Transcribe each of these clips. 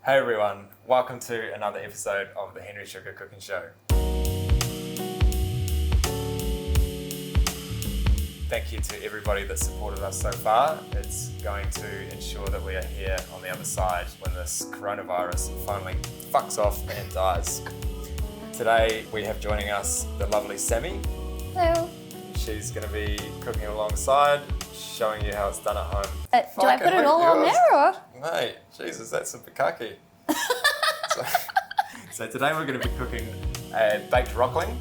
Hey everyone, welcome to another episode of the Henry Sugar Cooking Show. Thank you to everybody that supported us so far. It's going to ensure that we are here on the other side when this coronavirus finally fucks off and dies. Today we have joining us the lovely Sammy. Hello. She's going to be cooking alongside, showing you how it's done at home. Do I put it all on there or? Mate, Jesus, that's some bukkake. So today we're going to be cooking a baked rockling.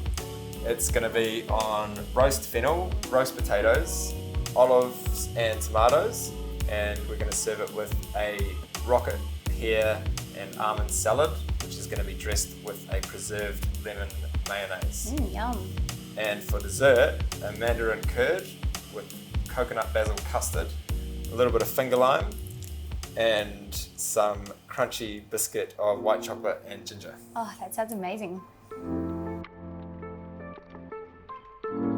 It's going to be on roast fennel, roast potatoes, olives and tomatoes, and we're going to serve it with a rocket pear and almond salad, which is going to be dressed with a preserved lemon mayonnaise. Yum. And for dessert, a mandarin curd with coconut basil custard, a little bit of finger lime, and some crunchy biscuit of white chocolate and ginger. Oh, that sounds amazing.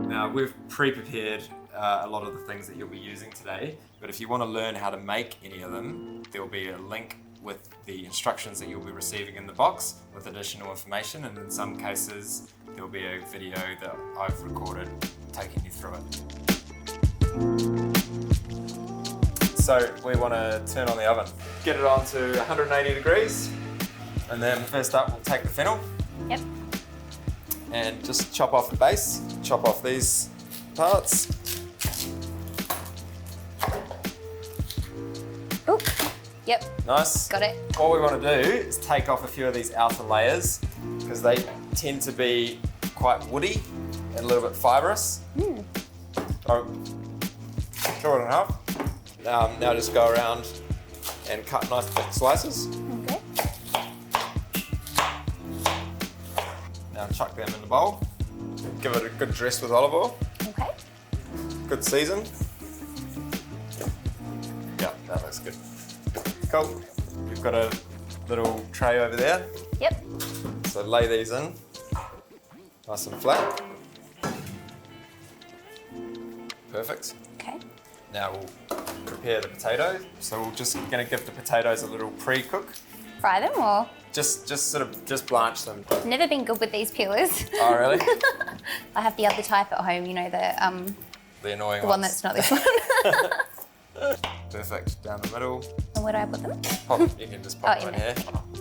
Now, we've pre-prepared a lot of the things that you'll be using today, but if you want to learn how to make any of them, there'll be a link with the instructions that you'll be receiving in the box with additional information, and in some cases, there'll be a video that I've recorded taking you through it. So we want to turn on the oven. Get it on to 180 degrees, and then first up we'll take the fennel. Yep. And just chop off the base, chop off these parts. Oop. Yep. Nice. Got it. What we want to do is take off a few of these outer layers because they tend to be quite woody and a little bit fibrous. So, cut it in half. Now just go around and cut nice thick slices. Okay. Now chuck them in the bowl. Give it a good dress with olive oil. Okay. Good season. Yeah, that looks good. Cool. We've got a little tray over there. Yep. So lay these in, nice and flat. Perfect. Okay. Now we'll prepare the potatoes. So we're just gonna give the potatoes a little pre-cook. Fry them or? Just blanch them. Never been good with these peelers. Oh really? I have the other type at home, you know, The annoying the ones. one that's not this one. Perfect. Down the middle. And where do I put them? You can just pop Oh, them in in here.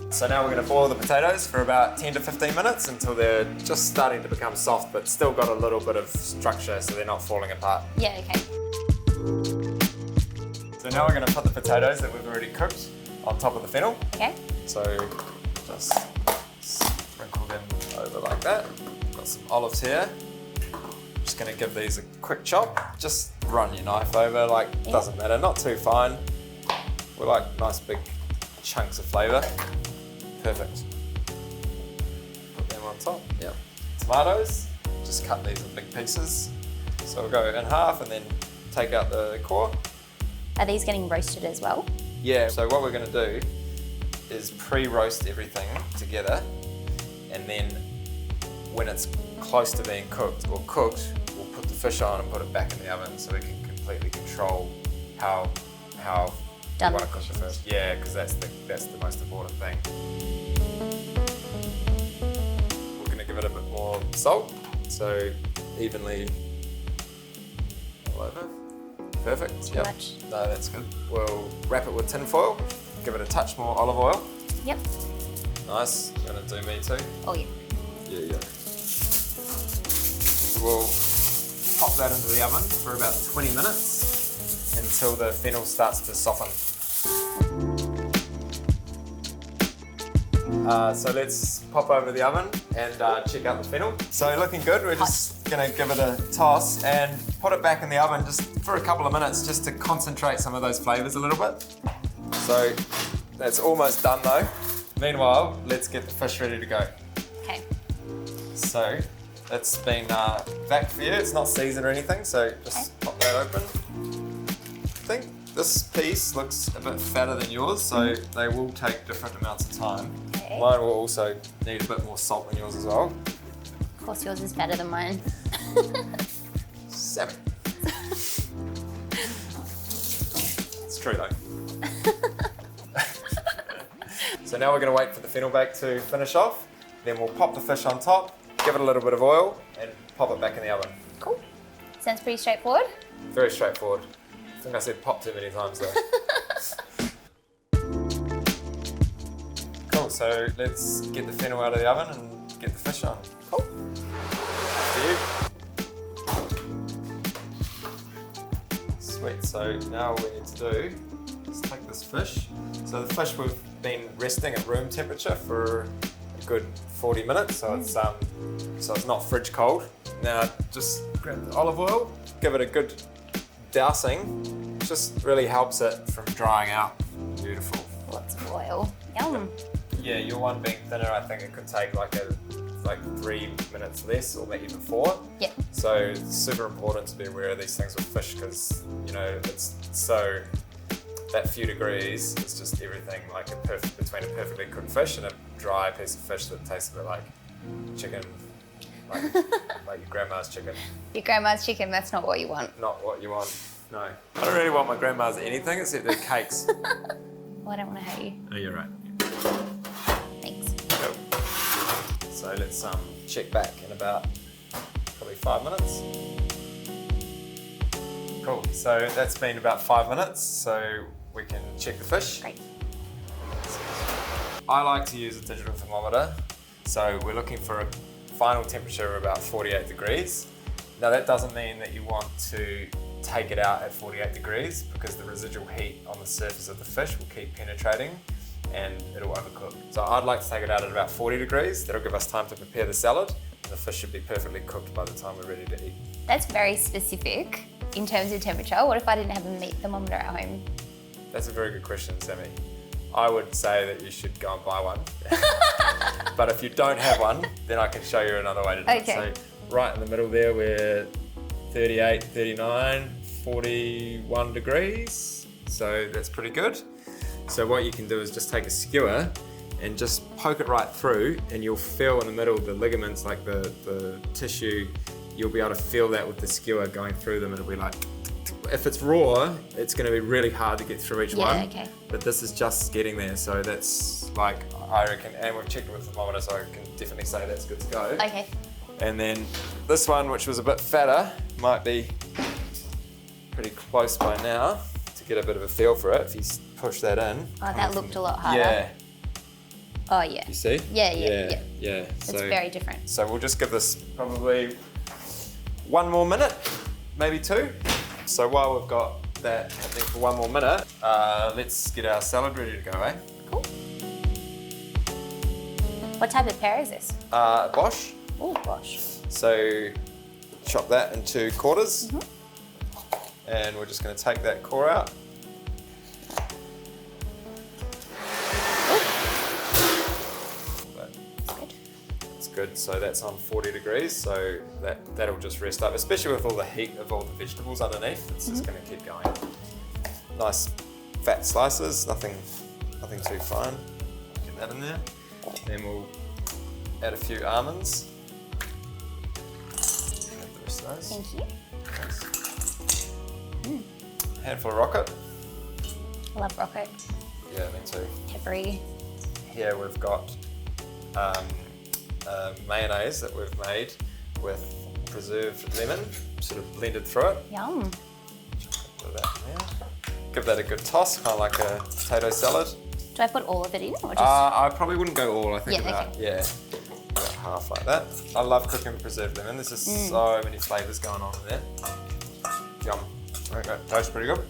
So now we're going to boil the potatoes for about 10 to 15 minutes until they're just starting to become soft, but still got a little bit of structure so they're not falling apart. Yeah, okay. So now we're going to put the potatoes that we've already cooked on top of the fennel. Okay. So just sprinkle them over like that. Got some olives here. Just going to give these a quick chop. Just run your knife over, doesn't matter, not too fine. We like nice big chunks of flavour. Perfect. Put them on top. Yep. Tomatoes, just cut these in big pieces. So we'll go in half and then take out the core. Are these getting roasted as well? Yeah, so what we're going to do is pre-roast everything together, and then when it's close to being cooked or cooked, we'll put the fish on and put it back in the oven so we can completely control how we want to cook the fish. Yeah, because that's the most important thing. We're going to give it a bit more salt, so evenly all over. Perfect. Too much. No, that's good. We'll wrap it with tin foil, give it a touch more olive oil. Yep. Nice. You're going to do me too? Oh yeah. Yeah. We'll pop that into the oven for about 20 minutes until the fennel starts to soften. So let's pop over the oven and check out the fennel. So looking good, we're just going to give it a toss and put it back in the oven just for a couple of minutes just to concentrate some of those flavours a little bit. So that's almost done though. Meanwhile, let's get the fish ready to go. Okay. So it's been vac for you, it's not seasoned or anything, so just pop that open. I think this piece looks a bit fatter than yours, so they will take different amounts of time. Okay. Mine will also need a bit more salt than yours as well. Of course yours is better than mine. 7. It's true though. So now we're going to wait for the fennel bake to finish off. Then we'll pop the fish on top, give it a little bit of oil, and pop it back in the oven. Cool. Sounds pretty straightforward. Very straightforward. I think I said pop too many times though. Cool, so let's get the fennel out of the oven and get the fish on. Cool. Sweet, so now what we need to do is take this fish. So the fish we've been resting at room temperature for a good 40 minutes, so it's not fridge cold. Now just grab the olive oil, give it a good dousing. Just really helps it from drying out. Beautiful. Lots of oil. Yum. Yeah, your one being thinner, I think it could take like 3 minutes less, or maybe even 4. Yeah. So it's super important to be aware of these things with fish, because it's so that few degrees is just everything, like between a perfectly cooked fish and a dry piece of fish that tastes a bit like chicken, like your grandma's chicken. Your grandma's chicken, that's not what you want. Not what you want. No. I don't really want my grandma's anything except their cakes. Well, I don't want to hurt you. Oh, you're right. Thanks. Cool. So let's check back in about probably 5 minutes. Cool, so that's been about 5 minutes, so we can check the fish. Great. I like to use a digital thermometer, so we're looking for a final temperature of about 48 degrees. Now that doesn't mean that you want to take it out at 48 degrees, because the residual heat on the surface of the fish will keep penetrating and it'll overcook. So I'd like to take it out at about 40 degrees. That'll give us time to prepare the salad, and the fish should be perfectly cooked by the time we're ready to eat. That's very specific in terms of temperature. What if I didn't have a meat thermometer at home? That's a very good question, Sammy. I would say that you should go and buy one. But if you don't have one, then I can show you another way to do it. Okay. So right in the middle there, we're 38, 39, 41 degrees. So that's pretty good. So what you can do is just take a skewer and just poke it right through, and you'll feel in the middle the ligaments, like the tissue, you'll be able to feel that with the skewer going through them. It'll be like, if it's raw, it's going to be really hard to get through each one. Okay. But this is just getting there, so that's like, I reckon, and we've checked it with the thermometer, so I can definitely say that's good to go. Okay. And then this one, which was a bit fatter, might be pretty close by now to get a bit of a feel for it. If you push that in. Oh, that looked a lot harder. Yeah. Oh, yeah. You see? Yeah. It's very different. So we'll just give this probably 1 more minute, maybe 2. So while we've got that happening for 1 more minute, let's get our salad ready to go, eh? Cool. What type of pear is this? Bosch. Oh, gosh. So chop that into quarters. And we're just going to take that core out. That's good. So that's on 40 degrees. So that'll just rest up, especially with all the heat of all the vegetables underneath. It's just going to keep going. Nice fat slices. Nothing too fine. Get that in there. Then we'll add a few almonds. Add the rest of those. Thank you. Thanks. Handful of rocket. I love rocket. Yeah, me too. Peppery. Here we've got mayonnaise that we've made with preserved lemon, sort of blended through it. Yum. Put that in there. Give that a good toss, kind of like a potato salad. Do I put all of it in, or just? I probably wouldn't go all. I think about okay. About half like that. I love cooking preserved lemon. There's just so many flavours going on in there. Yum. Okay, tastes pretty good.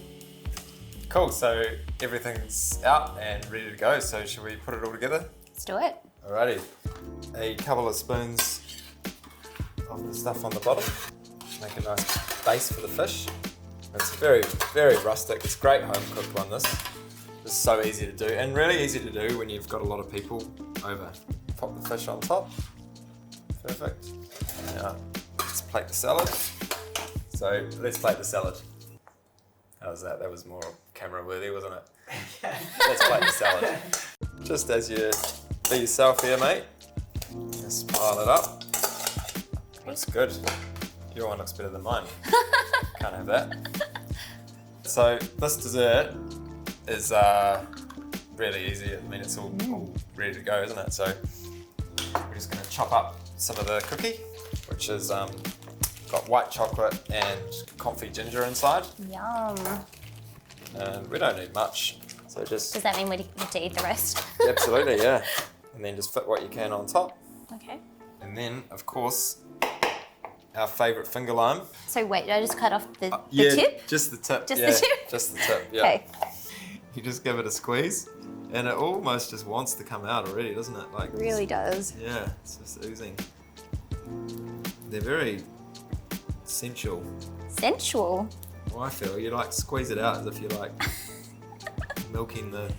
Cool, so everything's out and ready to go. So should we put it all together? Let's do it. Alrighty. A couple of spoons of the stuff on the bottom. Make a nice base for the fish. It's very, very rustic. It's a great home cooked one, this. It's so easy to do, and really easy to do when you've got a lot of people over. Pop the fish on top. Perfect. Now, let's plate the salad. So let's plate the salad. How was that? That was more camera worthy, wasn't it? Let's plate the salad. Just as you be yourself here, mate. Just pile it up. Looks good. Your one looks better than mine. Can't have that. So this dessert is really easy. I mean, it's all ready to go, isn't it? So we're just going to chop up some of the cookie, which is got white chocolate and comfy ginger inside. Yum. And we don't need much, so just... Does that mean we get to eat the rest? Absolutely, yeah. And then just fit what you can on top. Okay. And then, of course, our favourite finger lime. So wait, did I just cut off the Yeah, tip? just the tip. Just yeah, the tip? Just the tip, yeah. Okay. You just give it a squeeze, and it almost just wants to come out already, doesn't it? Like Really does. yeah, it's just oozing. They're very sensual. Sensual. Well, I feel you like squeeze it out as if you're like milking the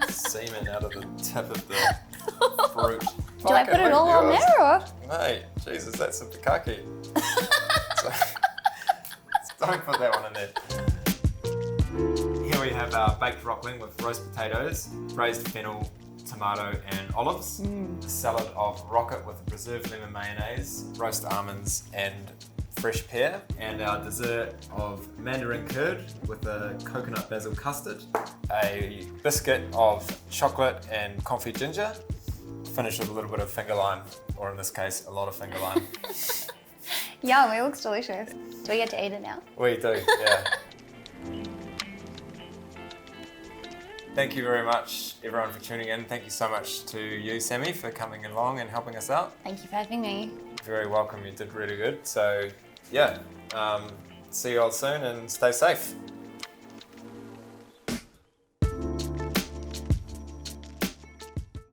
semen out of the tip of the fruit. Do I put it all on there or? Mate, Jesus, that's a bukkake. Don't put that one in there. Here we have our baked rockling with roast potatoes, braised fennel, tomato and olives, a salad of rocket with preserved lemon mayonnaise, roast almonds and fresh pear, and our dessert of mandarin curd with a coconut basil custard, a biscuit of chocolate and confit ginger, finished with a little bit of finger lime, or in this case, a lot of finger lime. Yum, it looks delicious. Do we get to eat it now? We do, yeah. Thank you very much, everyone, for tuning in. Thank you so much to you, Sammy, for coming along and helping us out. Thank you for having me. Very welcome. You did really good. So, yeah, see you all soon and stay safe.